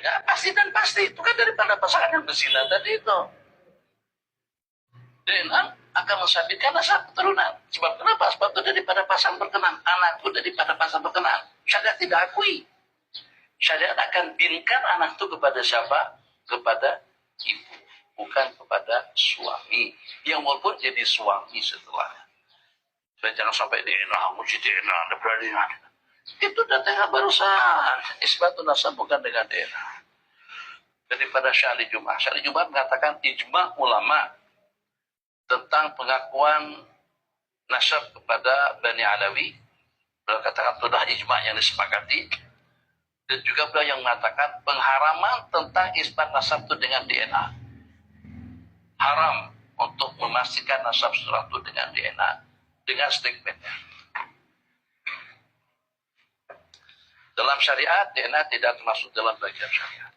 Ya, pasti dan pasti. Itu kan daripada pasangan yang berzina tadi itu. DNA akan mensabitkan nasab keturunan. Sebab kenapa? Sebab itu daripada pasangan berkenan. Anakku daripada pasangan berkenan. Syariat tidak akui. Syariat akan binkan anak itu kepada siapa? Kepada ibu. Bukan kepada suami. Yang walaupun jadi suami setelahnya. Supaya jangan sampai DNA, muji DNA, ada berani. Itu datangnya barusan. Isbatun nasab bukan dengan DNA. Daripada Syahli Jum'ah. Syahli Jum'ah mengatakan ijma' ulama tentang pengakuan nasab kepada Bani Alawi. Beliau katakan sudah ijma' yang disepakati. Dan juga beliau yang mengatakan pengharaman tentang isbat nasab itu dengan DNA. Haram untuk memastikan nasab sesuatu dengan DNA. Dengan statementnya. Dalam syariat, DNA tidak termasuk dalam bagian syariat.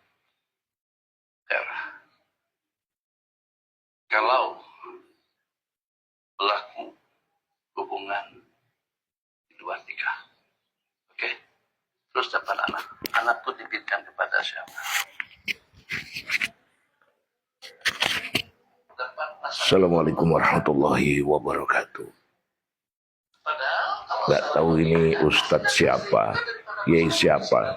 Kalau berlaku hubungan di luar nikah, oke? Terus dapat anak pun diberikan kepada siapa? Assalamualaikum warahmatullahi wabarakatuh. Nggak tahu ini Ustadz siapa, Yai siapa.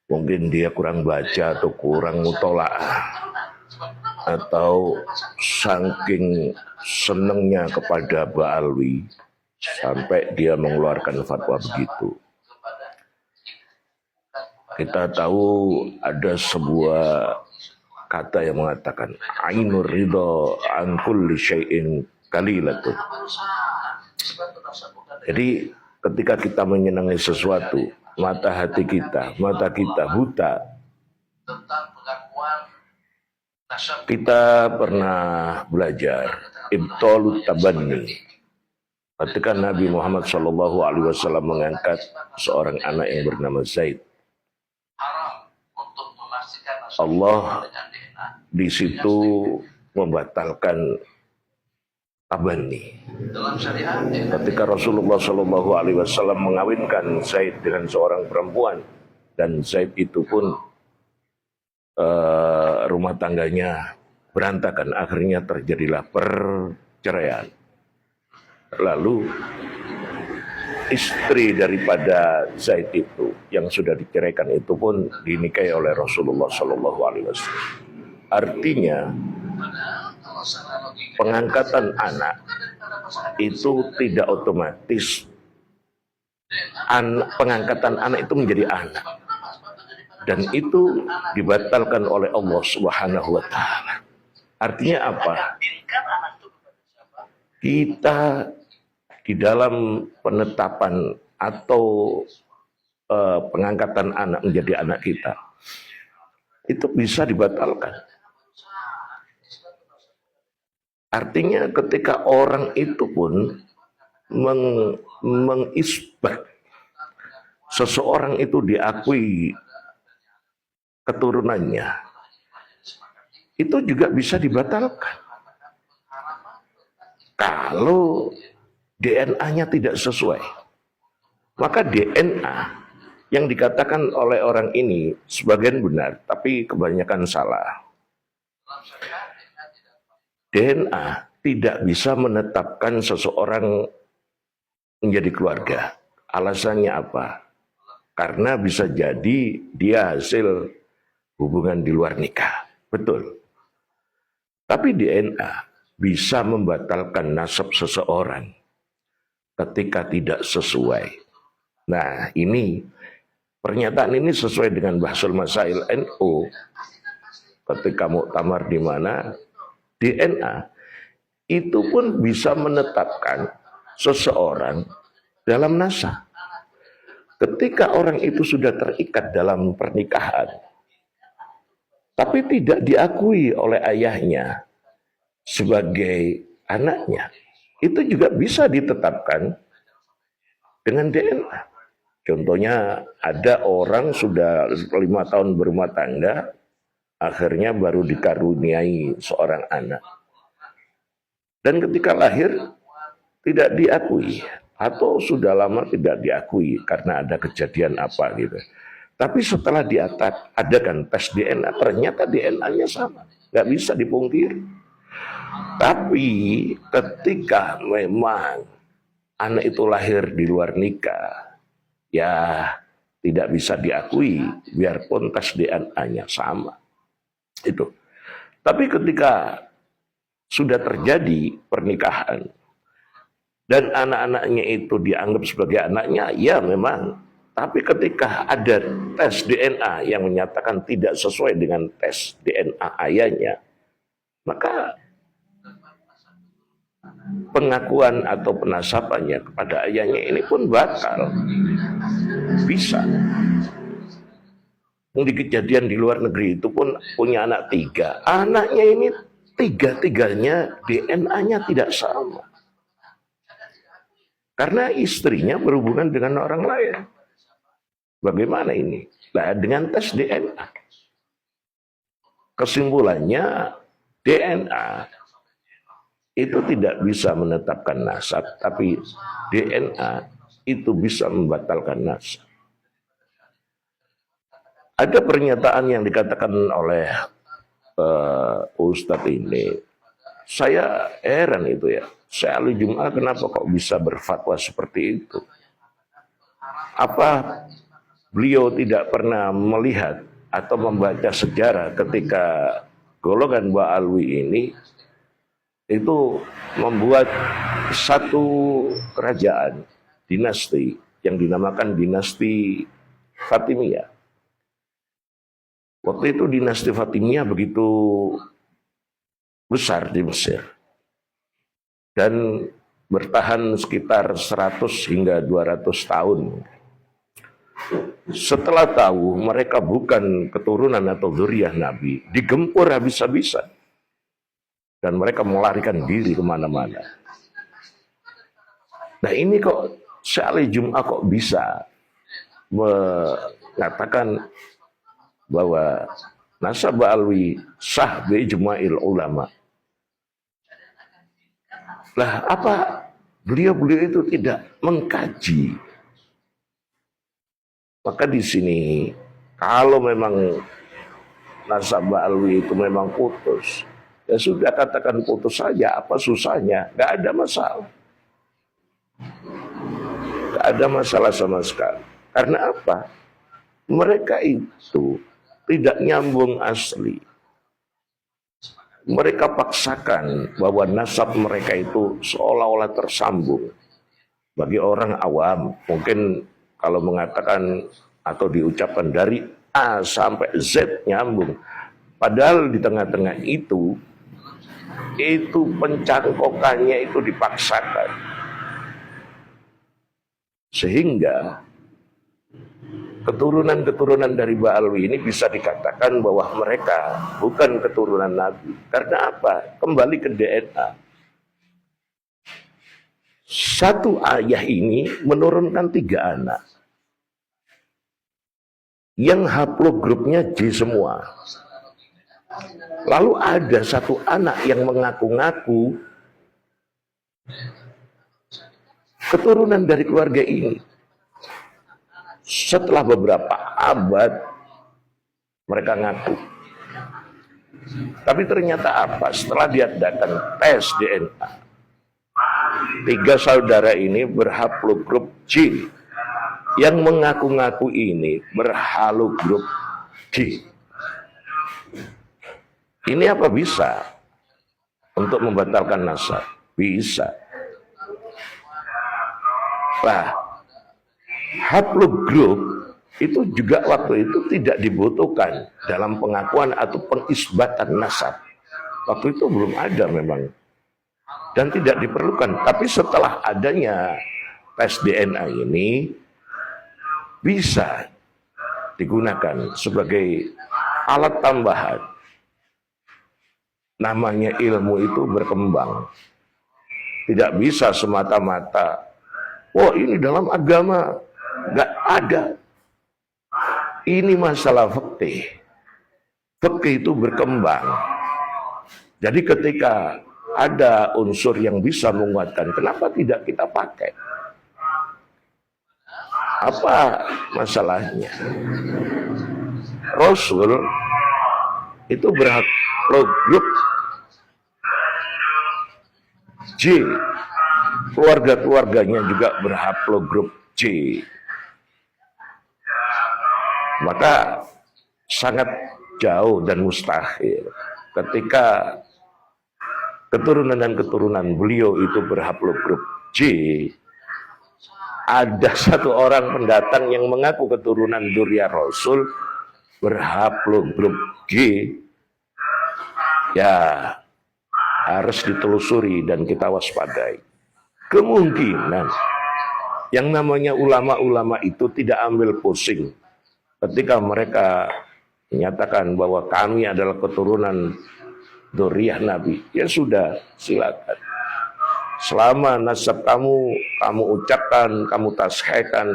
Mungkin dia kurang baca atau kurang mutola'ah, atau saking senengnya kepada Ba'alwi sampai dia mengeluarkan fatwa begitu. Kita tahu ada sebuah kata yang mengatakan ainur ridho an kulli syai'in qalilatun. Jadi ketika kita menyenangi sesuatu, mata kita buta. Kita pernah belajar ibtalut tabanni. Ketika Nabi Muhammad SAW mengangkat seorang anak yang bernama Zaid, Allah di situ membatalkan tabanni. Ketika Rasulullah SAW mengawinkan Zaid dengan seorang perempuan, dan Zaid itu pun rumah tangganya berantakan, akhirnya terjadilah perceraian. Lalu istri daripada Zaid itu yang sudah diceraikan itu pun dinikahi oleh Rasulullah SAW. Artinya pengangkatan anak itu tidak otomatis pengangkatan anak itu menjadi anak, dan itu dibatalkan oleh Allah Subhanahu wa taala. Artinya apa? Kita di dalam penetapan atau pengangkatan anak menjadi anak kita itu bisa dibatalkan. Artinya ketika orang itu pun mengisbat seseorang itu diakui keturunannya, itu juga bisa dibatalkan. Kalau DNA-nya tidak sesuai, maka DNA yang dikatakan oleh orang ini sebagian benar, tapi kebanyakan salah. DNA tidak bisa menetapkan seseorang menjadi keluarga. Alasannya apa? Karena bisa jadi dia hasil hubungan di luar nikah. Betul. Tapi DNA bisa membatalkan nasab seseorang ketika tidak sesuai. Nah, ini pernyataan ini sesuai dengan Bahsul Masail NU ketika muktamar di mana DNA itu pun bisa menetapkan seseorang dalam nasab. Ketika orang itu sudah terikat dalam pernikahan, tapi tidak diakui oleh ayahnya sebagai anaknya, itu juga bisa ditetapkan dengan DNA. Contohnya ada orang sudah 5 tahun berumah tangga, akhirnya baru dikaruniai seorang anak. Dan ketika lahir tidak diakui, atau sudah lama tidak diakui karena ada kejadian apa gitu. Tapi setelah adakan tes DNA, ternyata DNA-nya sama. Nggak bisa dipungkiri. Tapi ketika memang anak itu lahir di luar nikah, ya tidak bisa diakui biarpun tes DNA-nya sama. Itu. Tapi ketika sudah terjadi pernikahan dan anak-anaknya itu dianggap sebagai anaknya, ya memang. Tapi ketika ada tes DNA yang menyatakan tidak sesuai dengan tes DNA ayahnya, maka pengakuan atau penasabannya kepada ayahnya ini pun batal. Bisa. Di kejadian di luar negeri itu pun punya anak 3. Anaknya ini 3-tiganya DNA-nya tidak sama. Karena istrinya berhubungan dengan orang lain. Bagaimana ini? Nah, dengan tes DNA. Kesimpulannya, DNA itu tidak bisa menetapkan nasab, tapi DNA itu bisa membatalkan nasab. Ada pernyataan yang dikatakan oleh Ustadz ini, saya heran itu ya. Saya Ali Jum'ah kenapa kok bisa berfatwa seperti itu? Apa beliau tidak pernah melihat atau membaca sejarah ketika golongan Ba'alwi ini itu membuat satu kerajaan dinasti yang dinamakan dinasti Fatimiyah. Waktu itu dinasti Fatimiyah begitu besar di Mesir dan bertahan sekitar 100 hingga 200 tahun. Setelah tahu mereka bukan keturunan atau dzurriyyah Nabi, digempur habis-habisan. Dan mereka melarikan diri kemana-mana. Nah ini kok Syekh Jum'ah kok bisa mengatakan bahwa nasab Ba'alwi sah bi'ijma'il ulama. Lah apa beliau itu tidak mengkaji? Maka di sini kalau memang nasab Ba'alwi itu memang putus, ya sudah katakan putus saja, apa susahnya? Gak ada masalah. Gak ada masalah sama sekali. Karena apa? Mereka itu tidak nyambung asli. Mereka paksakan bahwa nasab mereka itu seolah-olah tersambung. Bagi orang awam, mungkin kalau mengatakan atau diucapkan dari A sampai Z nyambung. Padahal di tengah-tengah itu pencangkokannya itu dipaksakan. Sehingga keturunan-keturunan dari Ba'alwi ini bisa dikatakan bahwa mereka bukan keturunan Nabi. Karena apa? Kembali ke DNA. Satu ayah ini menurunkan 3 anak. Yang haplogrupnya J semua. Lalu ada satu anak yang mengaku-ngaku keturunan dari keluarga ini. Setelah beberapa abad mereka ngaku. Tapi ternyata apa? Setelah diadakan tes DNA, 3 saudara ini berhaplogrup J. Yang mengaku-ngaku ini berhaplogrup D. Ini apa bisa untuk membatalkan nasab? Bisa. Nah, haplogrup itu juga waktu itu tidak dibutuhkan dalam pengakuan atau pengisbatan nasab. Waktu itu belum ada memang. Dan tidak diperlukan. Tapi setelah adanya tes DNA ini, bisa digunakan sebagai alat tambahan. Namanya ilmu itu berkembang. Tidak bisa semata-mata, oh ini dalam agama. Nggak ada. Ini masalah fikih. Fikih itu berkembang. Jadi ketika ada unsur yang bisa menguatkan, kenapa tidak kita pakai? Apa masalahnya? Rasul itu berhaplogrup J, keluarga-keluarganya juga berhaplogrup J. Maka sangat jauh dan mustahil ketika keturunan dan keturunan beliau itu berhaplogrup J, ada satu orang pendatang yang mengaku keturunan dzurriyyah Rasul berhaplogrup G, ya harus ditelusuri dan kita waspadai. Kemungkinan yang namanya ulama-ulama itu tidak ambil pusing ketika mereka menyatakan bahwa kami adalah keturunan dzurriyyah Nabi. Ya sudah, silakan. Selama nasab kamu ucapkan, kamu tashehkan,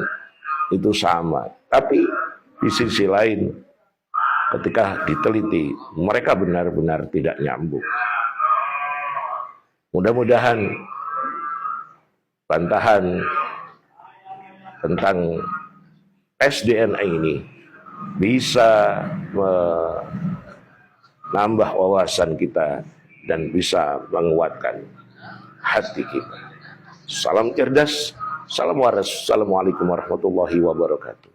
itu sama. Tapi di sisi lain, ketika diteliti, mereka benar-benar tidak nyambung. Mudah-mudahan bantahan tentang tes DNA ini bisa menambah wawasan kita dan bisa menguatkan hati kita. Salam cerdas, salam waras, assalamualaikum warahmatullahi wabarakatuh.